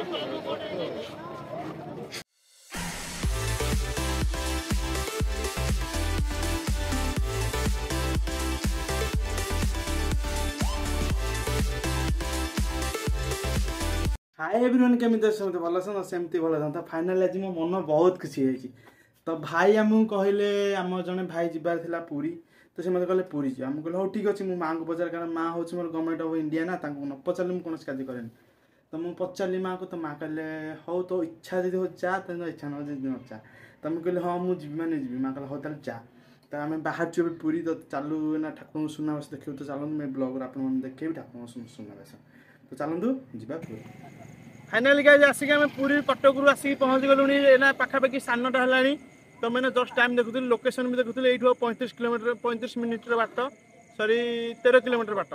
Hi everyone केमिति अछंती भल अछन सेमती भल था फाइनल आज मो मन बहुत खुशी होई तो भाई आमु कहले आम जने भाई जिबार थिला पुरी तो से मते कहले पुरी जी हम कहले हो ठीक अछि मु मां को पचार कारण मां होछि मोर गवर्नमेंट ऑफ इंडिया ना तांको न पचारले मु कोनस काज करेन तो मु पचारली मां को तो मां कहले हो तो इच्छा जदी हो जा त इच्छा न जदी न जा तो हम कहले हां मु जिबि माने जिबि मां कहले हो ताल जा तो आम बाहर छु पुरी तो चालू ना ठाकुर सुना बस देखियो तो चालू मैं ब्लॉग आपण मन देखेबी ठाकुर सुना बस तो चलतु जिबा पुरी फाइनाली गाइस आसिक आम पूरी कटक रु आसिक पहुँच गलुनी एना पाखापाखि 9:30 है तो मैंने जस्ट टाइम देखुली लोकेशन भी देखुली ये 35 किलोमीटर 35 मिनिट बाट सॉरी 13 किलोमीटर बाट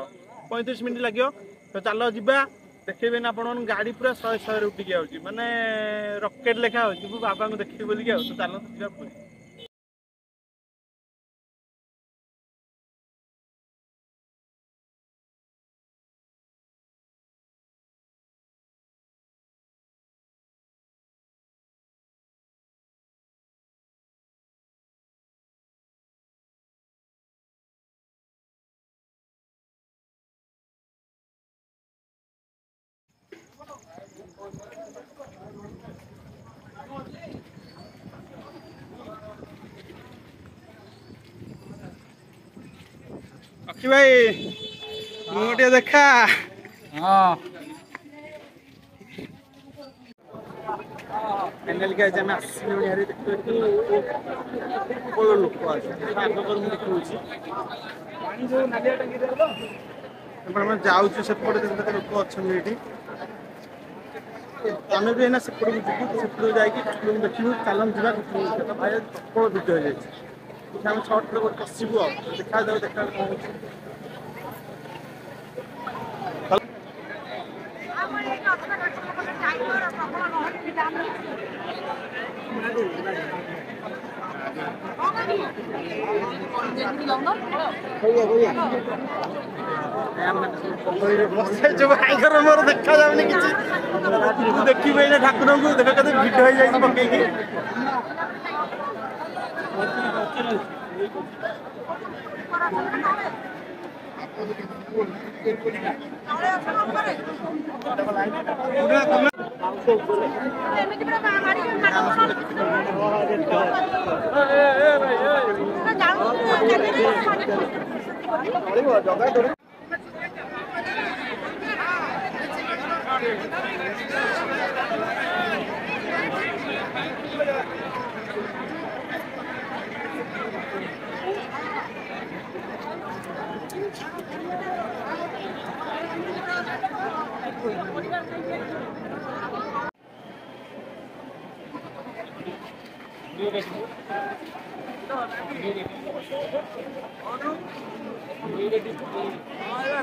35 मिनिट लगे तो चलो जीवा देखेबे ना आपण गाड़ी पूरा 100 उठिकी आउची माने रॉकेट लेखा हो बाबा को देखी बोलिक तो चलो जीवा पूरी अखी भाई मुझे देखा हाँ फाइनल गाइस हम आसिलुनी हरी देखो कि कोलो लोक आछे आगो कर मु देखुची पानी जो नालिया टंकी देलो अपन हम जाउछु सेपटे देखो लोक अछन एठी आमे भी एना सेपटे जिबु सेपटे जाई कि लोक देखिबु चलन जिबा तो भाई प्रबल भिड हो जाय हम शॉर्ट रे पसिबु देखा जाऊ देखा जो भाई घर मोर देखा जावनी किछि देखिबे ना ठाकुर को देखा कते भिड हो जाई पकई की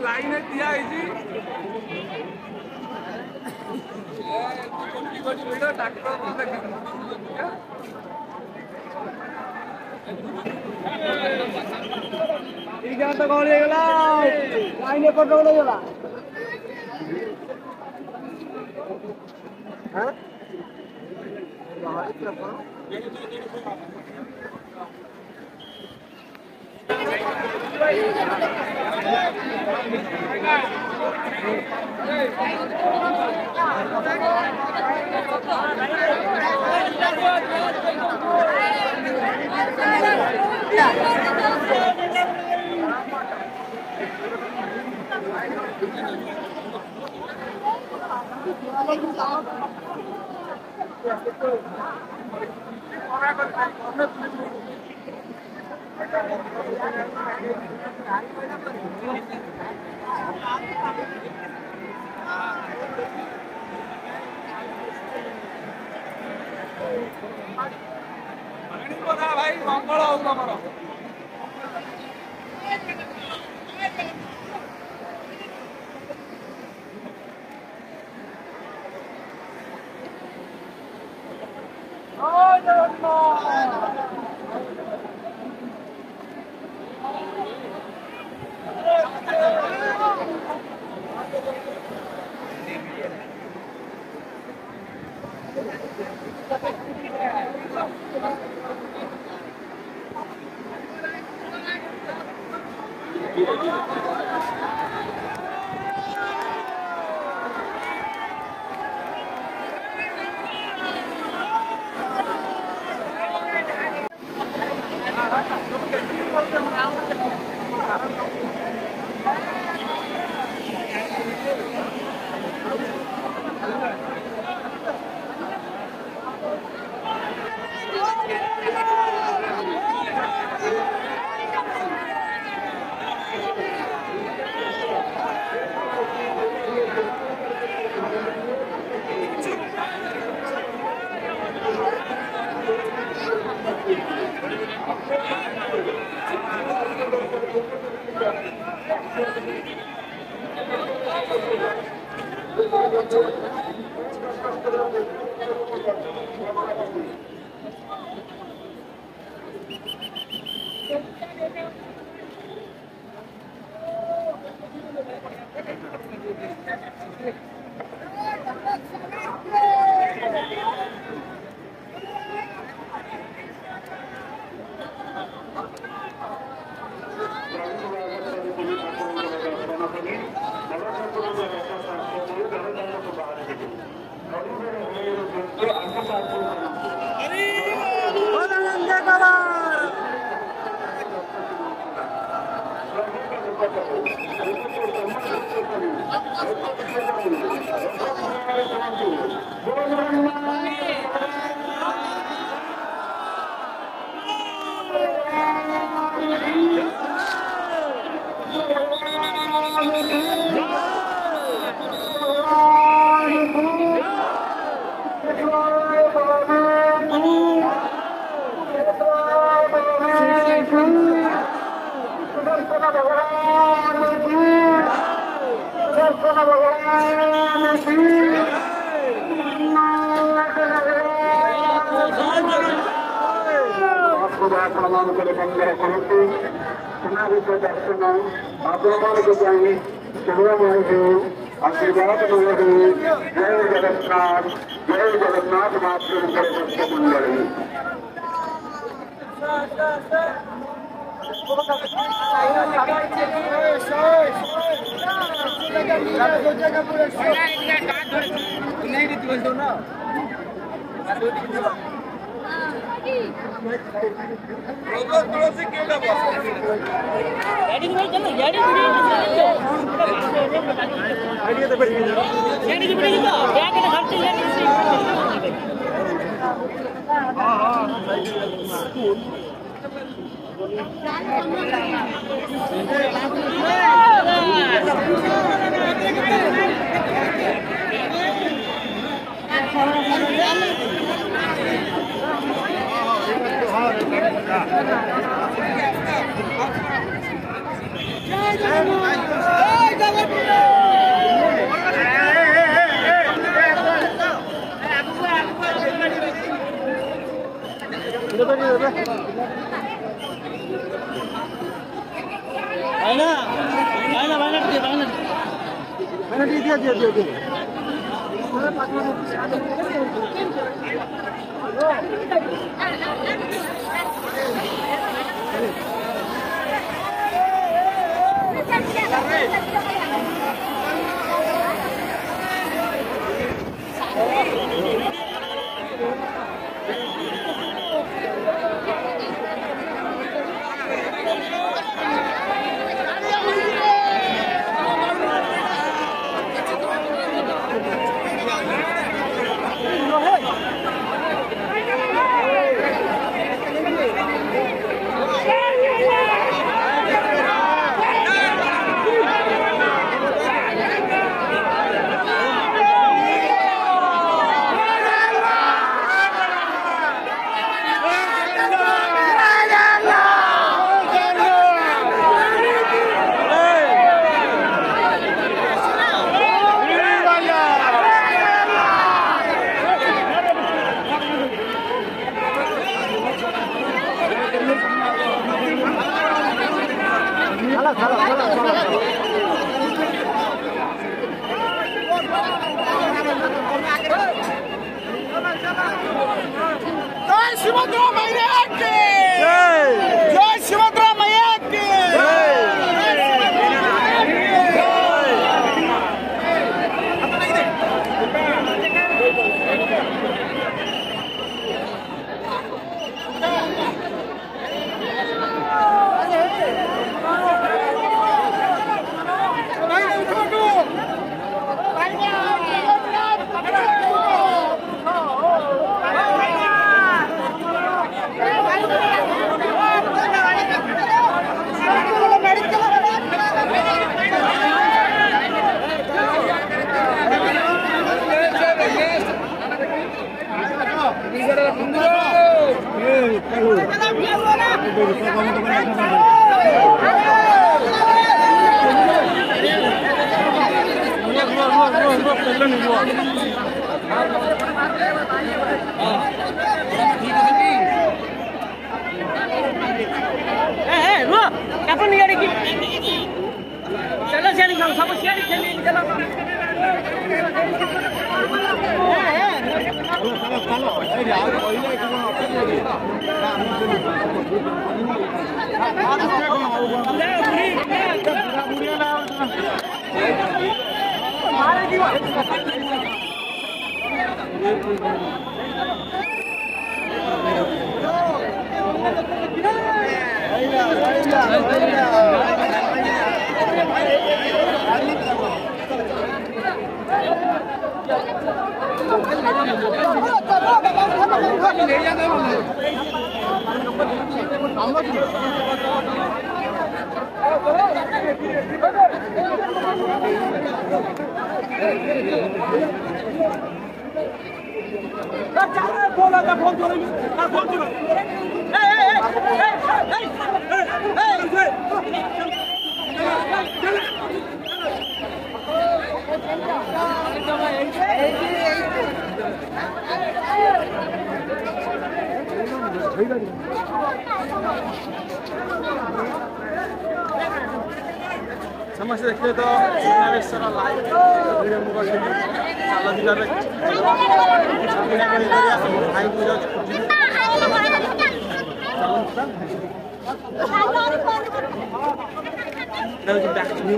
लाइन दिया तो कौन लाइन पटगला भाई मंगल हो तमर आशीर्वाद जय जगन्नाथ मंडली चलो सियारी खाओ सब सियारी खेली चलो समस्त देखिए तो सुनावेश्वर लाइव वीडियो में कर चलो जिले में भाई को चलो बैक टू यू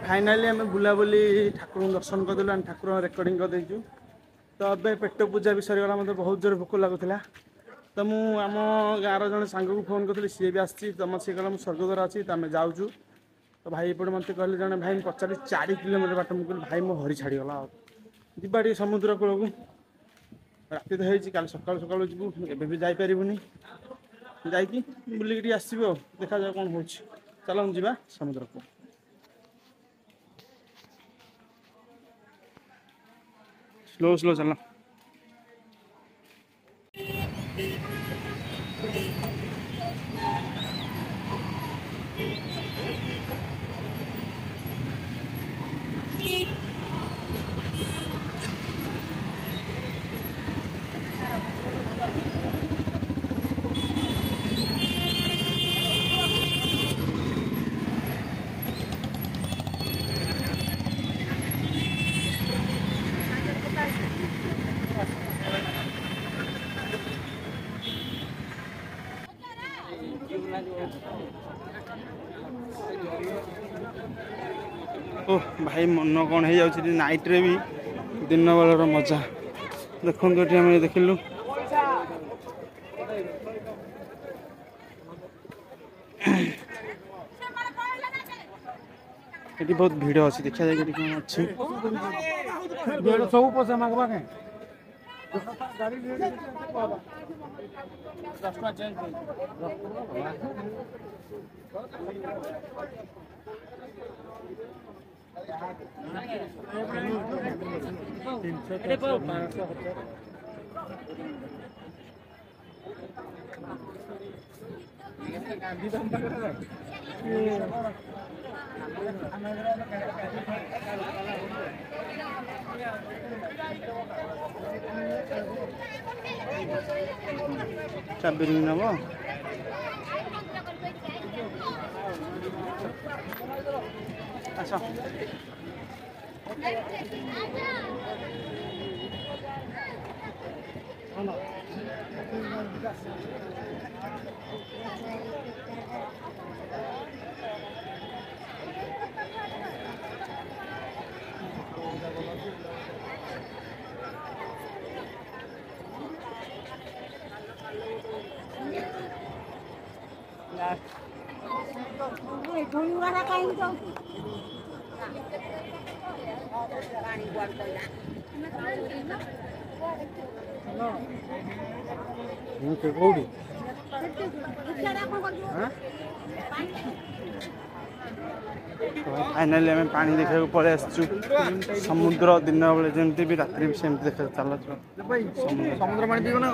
फाइनाली आम बुलाबुली ठाकुर दर्शन करदेलु आम ठाकुर रेकर्डिंग कर देचु तो अब पेट पूजा भी सरीगला मतलब बहुत जोर भोक लगुला तो मु आम गाँव जन सांग को फोन करी सी भी आसी तुम सी कहला स्वर्गद्वार अच्छी तो आम जाऊँ तो भाई एपटे मत कहले जन भाई पचारि 4 किलोमीटर बाट मुझे भाई मो हरी छाड़गला जीवा टे समुद्र कूल को राति तो होती काल सकाल सकाल जीवु एबे भी जापरिबुनि जाकि बुलिक आसो देखा जाए कौन हो चल जा समुद्र को स्लो स्लो चल ओ भाई मन कौन हो जाऊँ नाइट रे भी दिन बेलर मजा देखो ये आम देखिलु ये बहुत भीड़ अच्छी देखा जाए कौन अच्छी सब पैसा मांगवा के चाबी नब अच्छा फाइनाली आम पानी देखा पलि आसचु समुद्र दिन बेले जमी भी रात्रि भी सेमती देखा चल समुद्र पानी पीब ना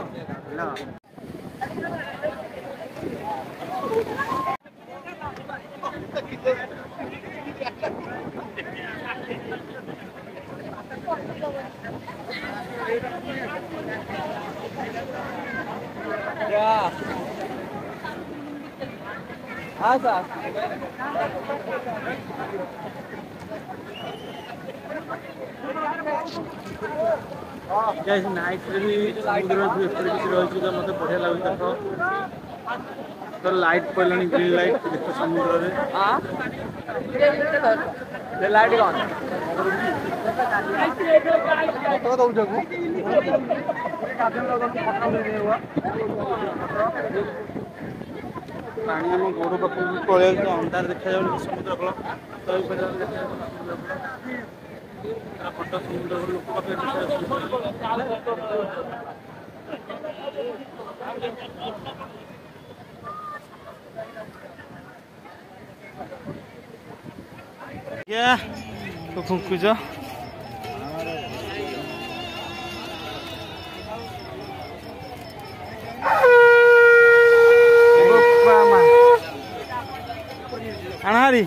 नाइट भी समुद्र रही तो मतलब बढ़िया लगे तो लाइट पड़े ग्रीन लाइट देख समुद्र लाइट कौन पानी आम गोड़ पाख पलि अंधार देखा समुद्र कूल फटो समुद्र लोक पाखे क्या तो फुंकुच आनारी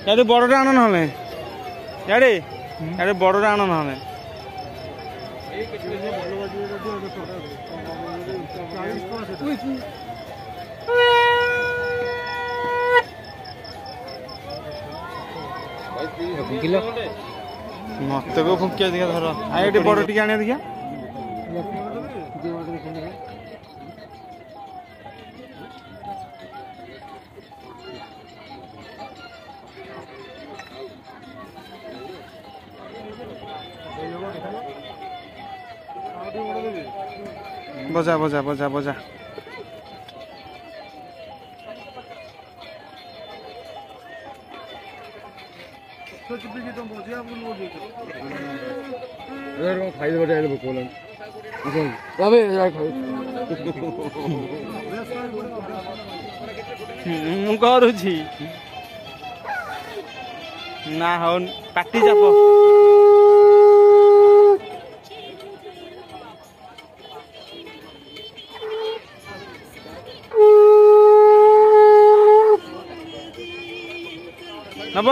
यार बड़टा आण ना यार बड़टा आण ना मत को फुंकिया दिखा धर आए बड़ टी आने दिखा बजा बजा बजा बजा खाई करुची ना हो पाटी चाप नब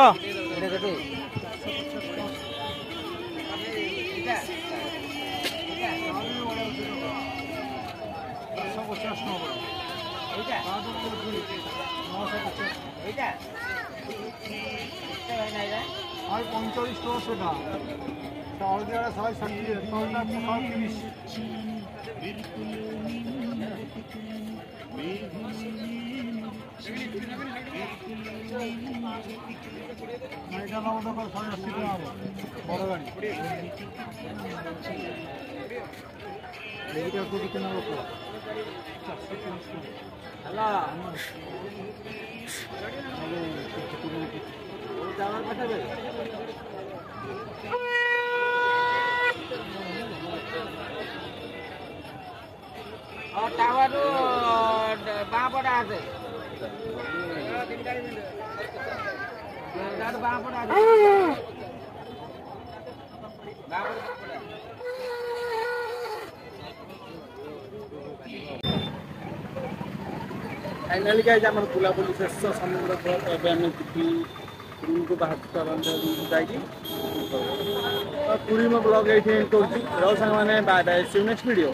टावर बाँपटा आछे फाइनाली गाइस आम बुलाबुली शेष समुद्र रूम को बाहर जाकि पूरी मो ब्लॉग ये कर सांग मैंने बाय बाय सी नेक्स्ट वीडियो।